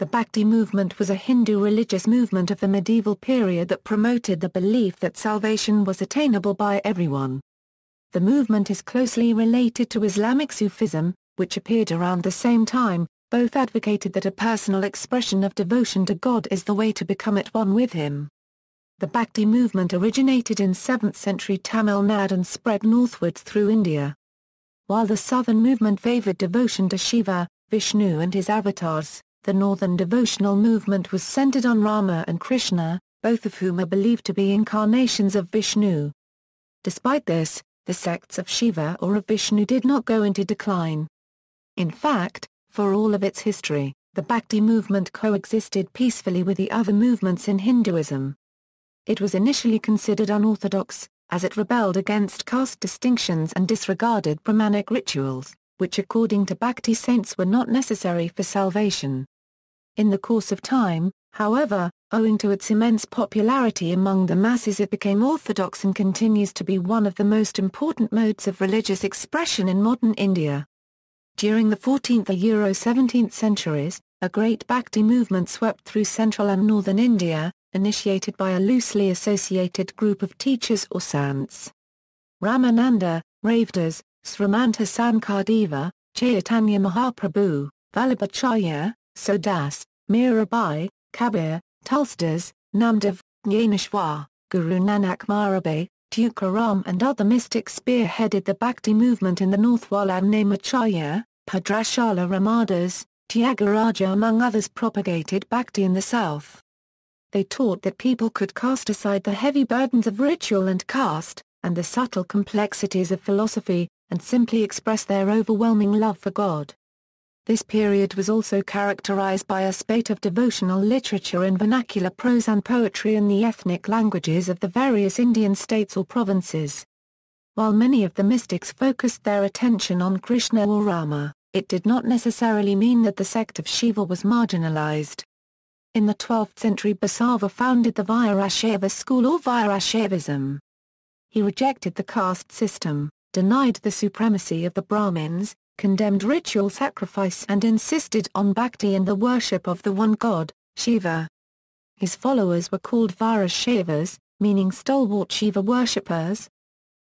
The Bhakti movement was a Hindu religious movement of the medieval period that promoted the belief that salvation was attainable by everyone. The movement is closely related to Islamic Sufism, which appeared around the same time. Both advocated that a personal expression of devotion to God is the way to become at one with Him. The Bhakti movement originated in 7th century Tamil Nadu and spread northwards through India. While the southern movement favored devotion to Shiva, Vishnu and his avatars, the northern devotional movement was centered on Rama and Krishna, both of whom are believed to be incarnations of Vishnu. Despite this, the sects of Shiva or of Vishnu did not go into decline. In fact, for all of its history, the Bhakti movement coexisted peacefully with the other movements in Hinduism. It was initially considered unorthodox, as it rebelled against caste distinctions and disregarded Brahmanic rituals, which according to Bhakti saints were not necessary for salvation. In the course of time, however, owing to its immense popularity among the masses, it became orthodox and continues to be one of the most important modes of religious expression in modern India. During the 14th–17th centuries, a great Bhakti movement swept through central and northern India, initiated by a loosely associated group of teachers or sants. Ramananda, Ravidas, Srimanta Sankardeva, Chaitanya Mahaprabhu, Vallabhacharya, Sodas, Mirabai, Kabir, Tulsidas, Namdev, Jnaneshwar, Guru Nanak Marabai, Tukaram and other mystics spearheaded the Bhakti movement in the north, while Annamacharya, Bhadrashala Ramadas, Tyagaraja among others propagated Bhakti in the south. They taught that people could cast aside the heavy burdens of ritual and caste, and the subtle complexities of philosophy, and simply express their overwhelming love for God. This period was also characterized by a spate of devotional literature in vernacular prose and poetry in the ethnic languages of the various Indian states or provinces. While many of the mystics focused their attention on Krishna or Rama, it did not necessarily mean that the sect of Shiva was marginalized. In the 12th century Basava founded the Viraashaiva school or Viraashaivism. He rejected the caste system, denied the supremacy of the Brahmins, condemned ritual sacrifice and insisted on bhakti and the worship of the one god, Shiva. His followers were called Viraashaivas, meaning stalwart Shiva worshippers.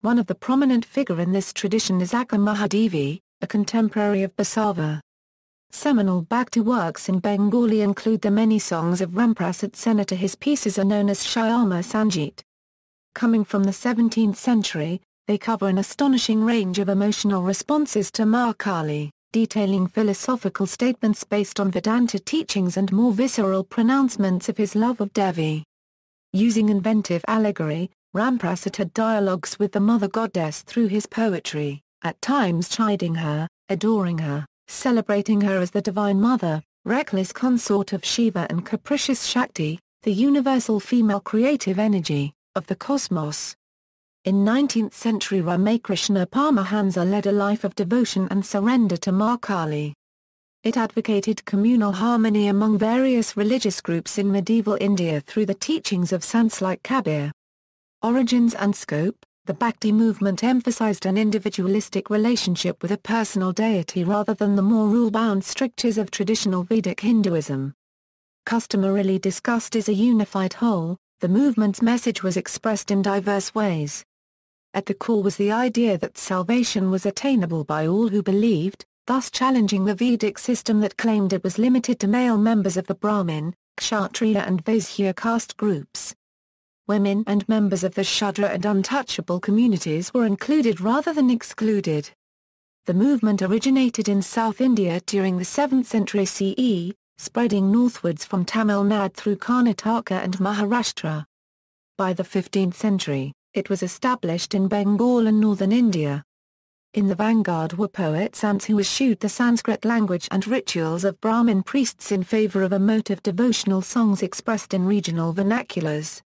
One of the prominent figure in this tradition is Akka Mahadevi, a contemporary of Basava. Seminal Bhakti works in Bengali include the many songs of Ramprasad Senator. His pieces are known as Shyama Sangeet. Coming from the 17th century, they cover an astonishing range of emotional responses to Ma Kali, detailing philosophical statements based on Vedanta teachings and more visceral pronouncements of his love of Devi. Using inventive allegory, Ramprasad had dialogues with the mother goddess through his poetry, at times chiding her, adoring her, celebrating her as the divine mother, reckless consort of Shiva and capricious Shakti, the universal female creative energy, of the cosmos. In 19th century Ramakrishna Paramahansa led a life of devotion and surrender to Ma Kali. It advocated communal harmony among various religious groups in medieval India through the teachings of saints like Kabir. Origins and scope. The Bhakti movement emphasized an individualistic relationship with a personal deity rather than the more rule-bound strictures of traditional Vedic Hinduism. Customarily discussed as a unified whole, the movement's message was expressed in diverse ways. At the core was the idea that salvation was attainable by all who believed, thus challenging the Vedic system that claimed it was limited to male members of the Brahmin, Kshatriya and Vaishya caste groups. Women and members of the Shudra and untouchable communities were included rather than excluded. The movement originated in South India during the 7th century CE, spreading northwards from Tamil Nadu through Karnataka and Maharashtra. By the 15th century, it was established in Bengal and northern India. In the vanguard were poets who eschewed the Sanskrit language and rituals of Brahmin priests in favor of emotive devotional songs expressed in regional vernaculars.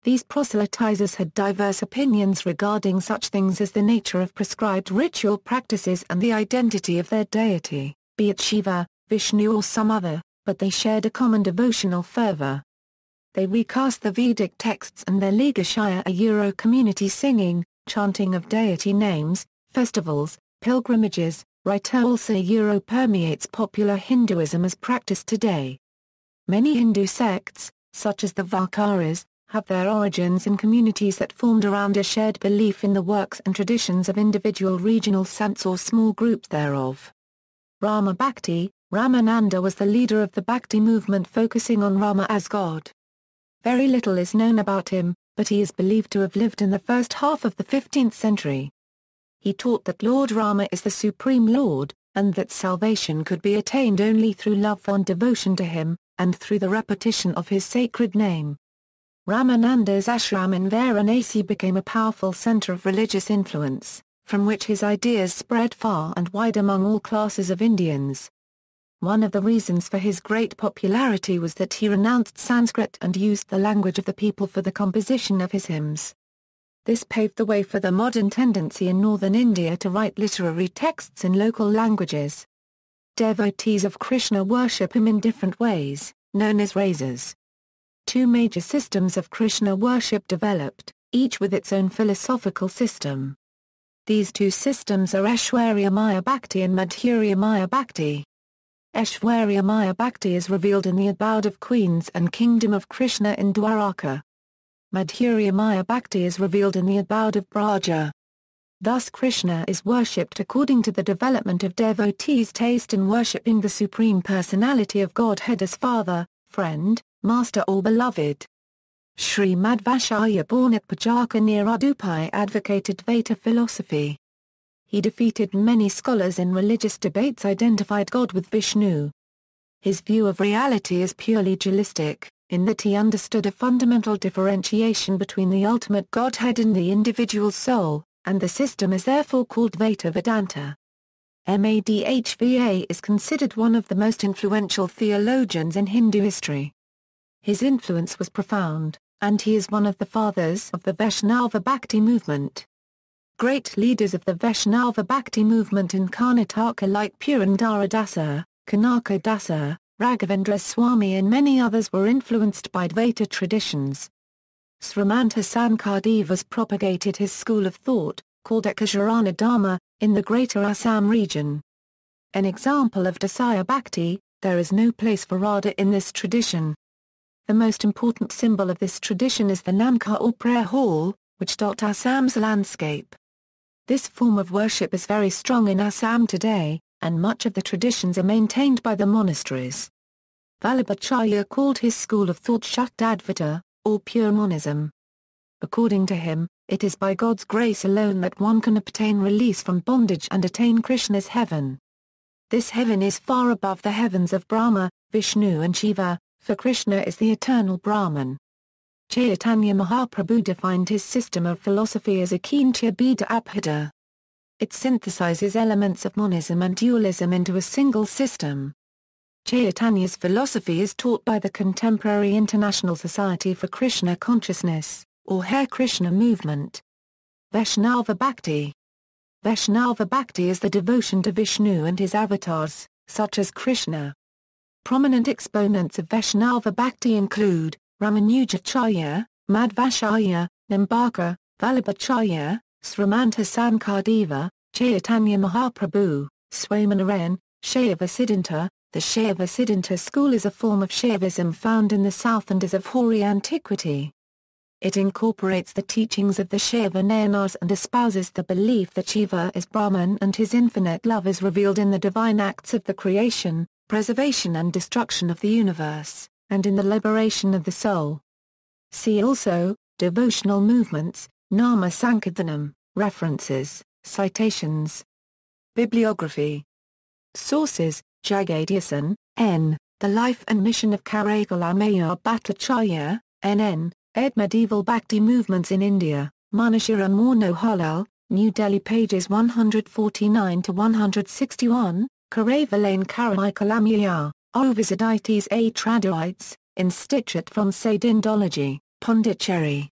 These proselytizers had diverse opinions regarding such things as the nature of prescribed ritual practices and the identity of their deity, be it Shiva, Vishnu or some other, but they shared a common devotional fervor. They recast the Vedic texts and their Ligashaya a Euro community singing, chanting of deity names, festivals, pilgrimages, rituals. A Euro permeates popular Hinduism as practiced today, Many Hindu sects, such as the Valkaras, have their origins in communities that formed around a shared belief in the works and traditions of individual regional saints or small groups thereof. Rama Bhakti, Ramananda was the leader of the Bhakti movement focusing on Rama as God. Very little is known about him, but he is believed to have lived in the first half of the 15th century. He taught that Lord Rama is the Supreme Lord, and that salvation could be attained only through love and devotion to him, and through the repetition of his sacred name. Ramananda's ashram in Varanasi became a powerful centre of religious influence, from which his ideas spread far and wide among all classes of Indians. One of the reasons for his great popularity was that he renounced Sanskrit and used the language of the people for the composition of his hymns. This paved the way for the modern tendency in northern India to write literary texts in local languages. Devotees of Krishna worship him in different ways, known as rasas. Two major systems of Krishna worship developed, each with its own philosophical system. These two systems are Aishwarya Maya Bhakti and Madhurya Maya Bhakti. Aishwarya Maya Bhakti is revealed in the abode of queens and kingdom of Krishna in Dwaraka. Madhurya Maya Bhakti is revealed in the abode of Braja. Thus Krishna is worshipped according to the development of devotees' taste in worshipping the Supreme Personality of Godhead as Father, Friend, Master or Beloved. Sri Madhvacharya born at Pajaka near Udupi advocated Dvaita philosophy. He defeated many scholars in religious debates identified God with Vishnu. His view of reality is purely dualistic, in that he understood a fundamental differentiation between the ultimate Godhead and the individual soul, and the system is therefore called Dvaita Vedanta. Madhva is considered one of the most influential theologians in Hindu history. His influence was profound, and he is one of the fathers of the Vaishnava Bhakti movement. Great leaders of the Vaishnava Bhakti movement in Karnataka like Purandara Dasa, Kanaka Dasa, Raghavendra Swami and many others were influenced by Dvaita traditions. Srimanta Sankardevas propagated his school of thought, called Ekasharana Dharma, in the greater Assam region. An example of Dasaya Bhakti, there is no place for Radha in this tradition. The most important symbol of this tradition is the Namka or prayer hall, which dot Assam's landscape. This form of worship is very strong in Assam today, and much of the traditions are maintained by the monasteries. Vallabhacharya called his school of thought Shuddhadvaita, or pure monism. According to him, it is by God's grace alone that one can obtain release from bondage and attain Krishna's heaven. This heaven is far above the heavens of Brahma, Vishnu and Shiva, for Krishna is the eternal Brahman. Chaitanya Mahaprabhu defined his system of philosophy as Akintya Bheda Abheda. It synthesizes elements of monism and dualism into a single system. Chaitanya's philosophy is taught by the contemporary International Society for Krishna Consciousness, or Hare Krishna movement. Vaishnava Bhakti. Vaishnava Bhakti is the devotion to Vishnu and his avatars, such as Krishna. Prominent exponents of Vaishnava Bhakti include Ramanujacharya, Madhvacharya, Nimbarka, Vallabhacharya, Srimanta Sankardeva, Chaitanya Mahaprabhu, Swaminarayan, Shaiva Siddhanta. The Shaiva Siddhanta school is a form of Shaivism found in the south and is of hoary antiquity. It incorporates the teachings of the Shaiva Nayanas and espouses the belief that Shiva is Brahman and his infinite love is revealed in the divine acts of the creation, preservation and destruction of the universe, and in the liberation of the soul. See also, devotional movements, Nama Sankirtanam, references, citations. Bibliography. Sources: Jagadiasan, N., The Life and Mission of Karagalamaya Bhattacharya, N.N., ed. Medieval Bhakti Movements in India, Manashira Monohalal, New Delhi pages 149-161, Karavalane Karamikalamaya, Ovisidites a Tradoites, Institute from Indology, Pondicherry.